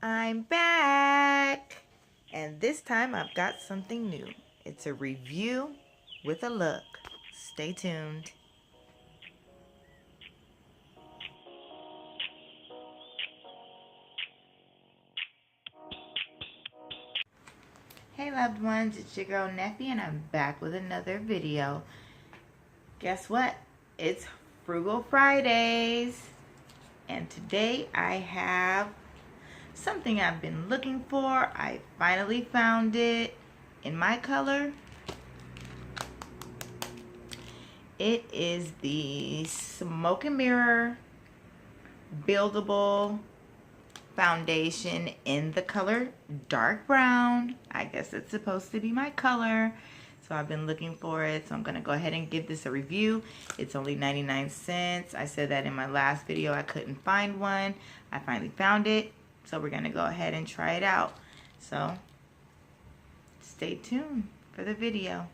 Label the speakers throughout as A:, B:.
A: I'm back, and this time I've got something new. It's a review with a look. Stay tuned. Hey loved ones, it's your girl Neffy and I'm back with another video. Guess what? It's Frugal Fridays, and today I have something I've been looking for. I finally found it in my color. It is the Smoke and Mirror Buildable Foundation in the color dark brown. I guess it's supposed to be my color, so I've been looking for it, so I'm gonna go ahead and give this a review. It's only 99 cents. I said that in my last video I couldn't find one. I finally found it, so we're gonna go ahead and try it out. So stay tuned for the video.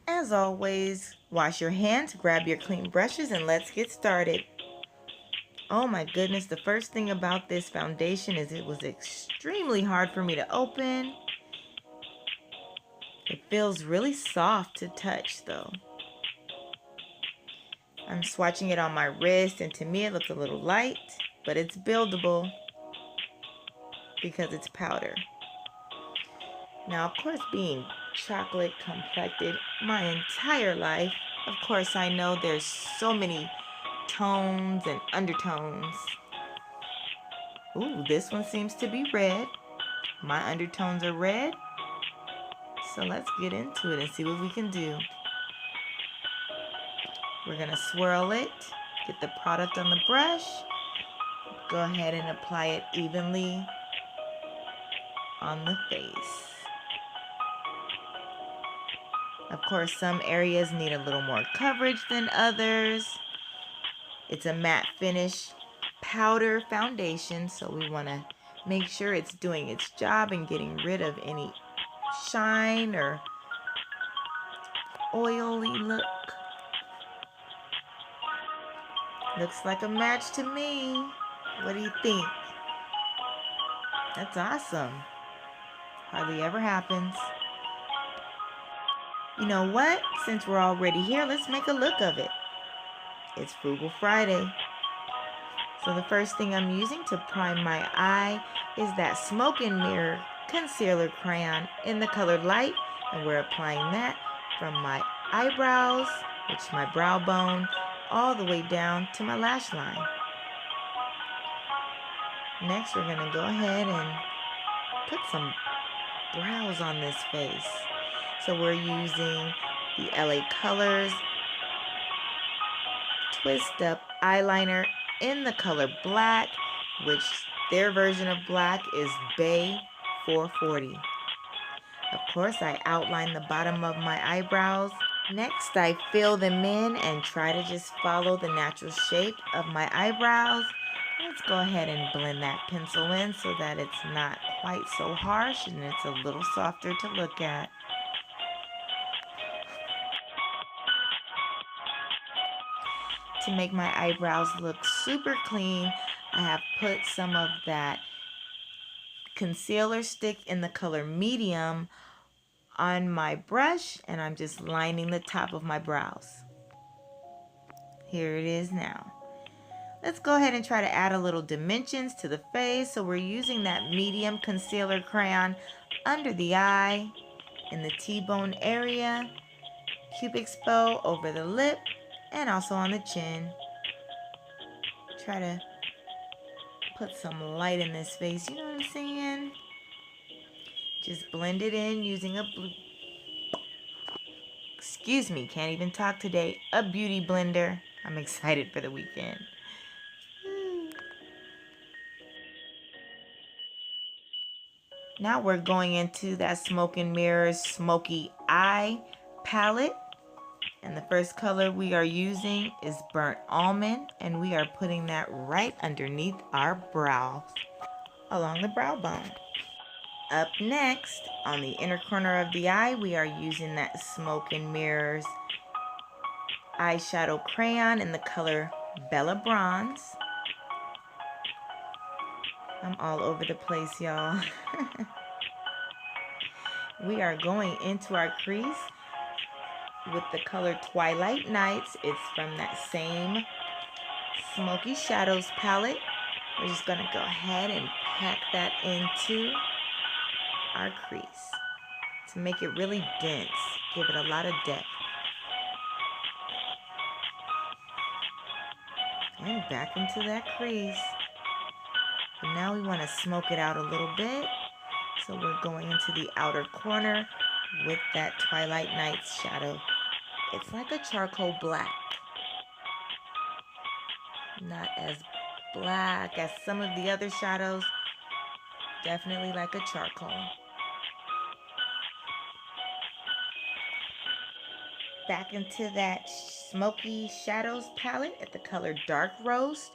A: As always, wash your hands, grab your clean brushes, and let's get started. Oh my goodness, the first thing about this foundation is it was extremely hard for me to open. It feels really soft to touch though. I'm swatching it on my wrist, and to me it looks a little light, but it's buildable because it's powder. Now, of course, being chocolate complected my entire life, of course I know there's so many tones and undertones. Ooh, this one seems to be red. My undertones are red. So let's get into it and see what we can do. We're gonna swirl it, get the product on the brush, go ahead and apply it evenly on the face. Of course, some areas need a little more coverage than others. It's a matte finish powder foundation, so we want to make sure it's doing its job and getting rid of any shine or oily look. Looks like a match to me. What do you think? That's awesome. Hardly ever happens. You know what? Since we're already here, let's make a look of it. It's Frugal Friday. So the first thing I'm using to prime my eye is that Smoke and Mirror concealer crayon in the color light, and we're applying that from my eyebrows, which is my brow bone, all the way down to my lash line. Next, we're going to go ahead and put some brows on this face. So we're using the LA Colors Twist Up eyeliner in the color black, which their version of black is Bay 440. Of course, I outline the bottom of my eyebrows. Next, I fill them in and try to just follow the natural shape of my eyebrows. Let's go ahead and blend that pencil in so that it's not quite so harsh and it's a little softer to look at. To make my eyebrows look super clean, I have put some of that concealer stick in the color medium on my brush, and I'm just lining the top of my brows. Here it is now. Let's go ahead and try to add a little dimensions to the face. So we're using that medium concealer crayon under the eye, in the T-bone area, cupid's bow over the lip, and also on the chin. Try to put some light in this face, you know what I'm saying? Just blend it in using a excuse me, can't even talk today, a beauty blender. I'm excited for the weekend. Now we're going into that Smoke and Mirrors Smoky Eye palette. And the first color we are using is Burnt Almond, and we are putting that right underneath our brows, along the brow bone. Up next, on the inner corner of the eye, we are using that Smoke and Mirrors eyeshadow crayon in the color Bella Bronze. I'm all over the place, y'all. We are going into our crease with the color Twilight Nights. It's from that same Smoky Shadows palette. We're just going to go ahead and pack that into our crease to make it really dense. Give it a lot of depth. And back into that crease. But now we want to smoke it out a little bit. So we're going into the outer corner with that Twilight Nights shadow. It's like a charcoal black. Not as black as some of the other shadows. Definitely like a charcoal. Back into that Smoky Shadows palette at the color Dark Roast.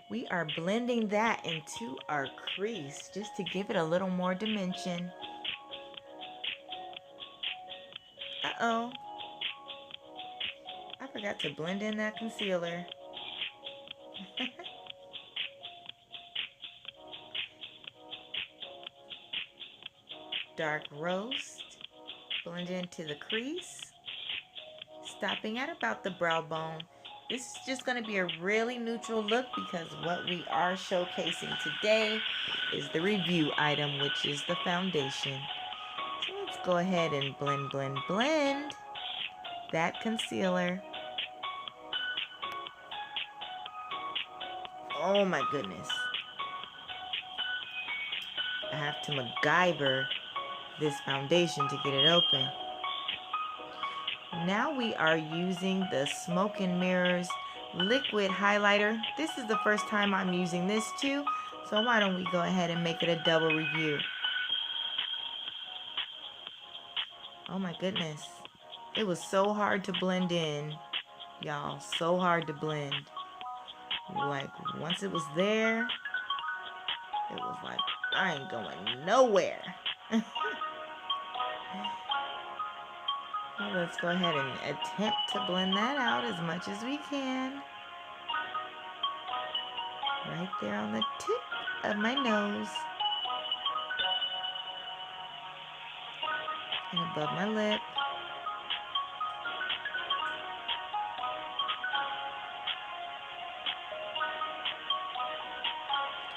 A: We are blending that into our crease just to give it a little more dimension. Uh-oh. I forgot to blend in that concealer. Dark Roast. Blend into the crease. Stopping at about the brow bone. This is just going to be a really neutral look because what we are showcasing today is the review item, which is the foundation. So let's go ahead and blend, blend, blend that concealer. Oh my goodness. I have to MacGyver this foundation to get it open. Now we are using the Smoke and Mirrors liquid highlighter. This is the first time I'm using this too, so why don't we go ahead and make it a double review. Oh my goodness. It was so hard to blend in, y'all. So hard to blend. Like, once it was there, it was like, I ain't going nowhere. Well, let's go ahead and attempt to blend that out as much as we can. Right there on the tip of my nose. And above my lip.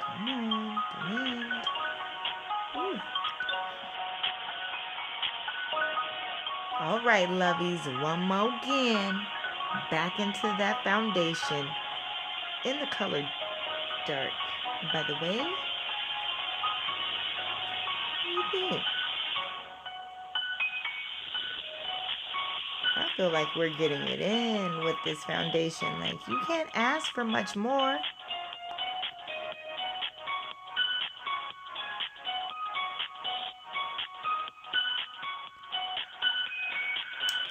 A: Come on, blend. Ooh. All right, lovies, one more again. Back into that foundation in the color Dark. By the way, what do you think? I feel like we're getting it in with this foundation. Like, you can't ask for much more.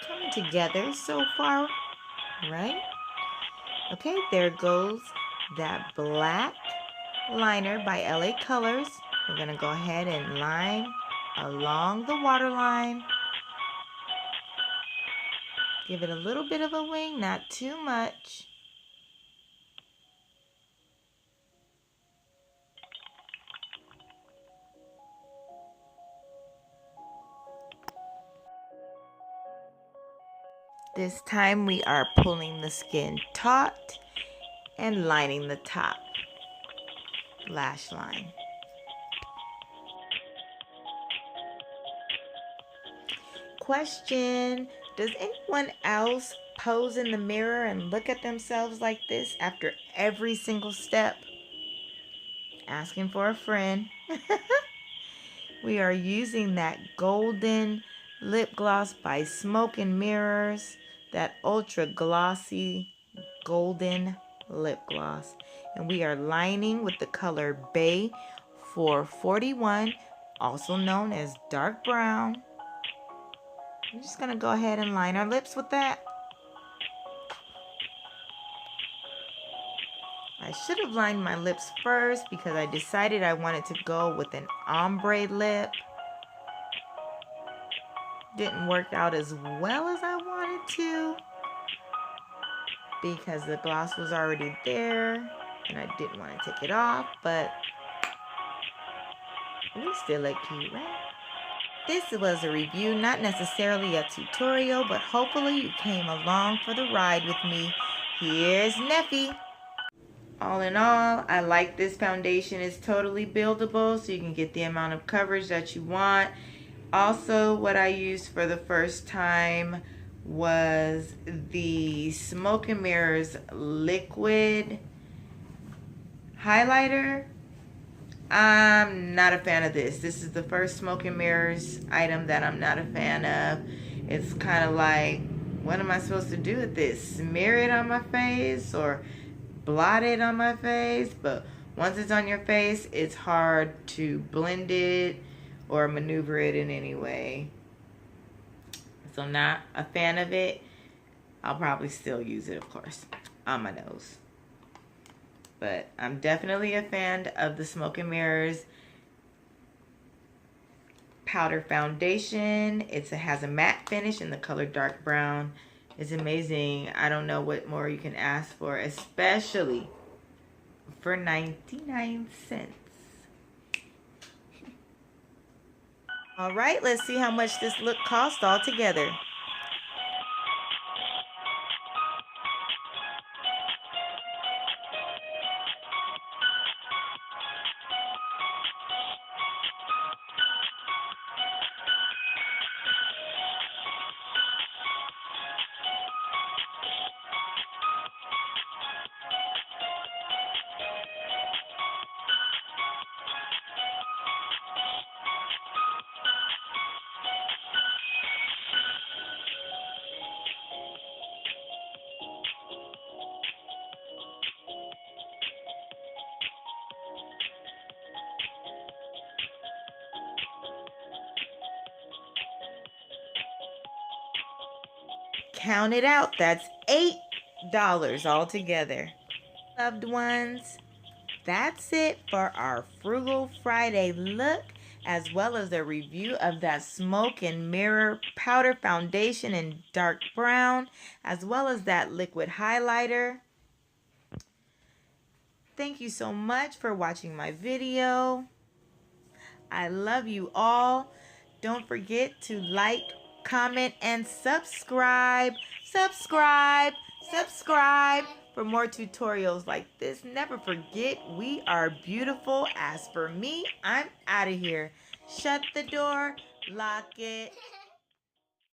A: Coming together so far, right? Okay, there goes that black liner by LA Colors. We're going to go ahead and line along the waterline. Give it a little bit of a wing, not too much. This time we are pulling the skin taut and lining the top lash line. Question: does anyone else pose in the mirror and look at themselves like this after every single step? Asking for a friend. We are using that golden lip gloss by Smoke and Mirrors, that ultra glossy golden lip gloss, and we are lining with the color Bay 441, also known as dark brown. I'm just gonna go ahead and line our lips with that. I should have lined my lips first because I decided I wanted to go with an ombre lip. Didn't work out as well as I wanted to because the gloss was already there and I didn't want to take it off, but We still look cute, right? This was a review, not necessarily a tutorial, but hopefully you came along for the ride with me. Here's Neffy. All in all, I like this foundation. It's totally buildable, so you can get the amount of coverage that you want. Also, what I used for the first time was the Smoke and Mirrors liquid highlighter. I'm not a fan of this. This is the first Smoke and Mirrors item that I'm not a fan of. It's kind of like, what am I supposed to do with this? Smear it on my face or blot it on my face? But once it's on your face, it's hard to blend it or maneuver it in any way. So not a fan of it. I'll probably still use it, of course, on my nose. But I'm definitely a fan of the Smoke and Mirrors powder foundation. It has a matte finish in the color dark brown. It's amazing. I don't know what more you can ask for, especially for 99 cents. All right, let's see how much this look cost all together. Count it out. That's $8 altogether. Loved ones, that's it for our Frugal Friday look, as well as a review of that Smoke and Mirror powder foundation in dark brown, as well as that liquid highlighter. Thank you so much for watching my video. I love you all. Don't forget to like, comment, and subscribe. Subscribe for more tutorials like this. Never forget, we are beautiful. As for me, I'm out of here. Shut the door, lock it.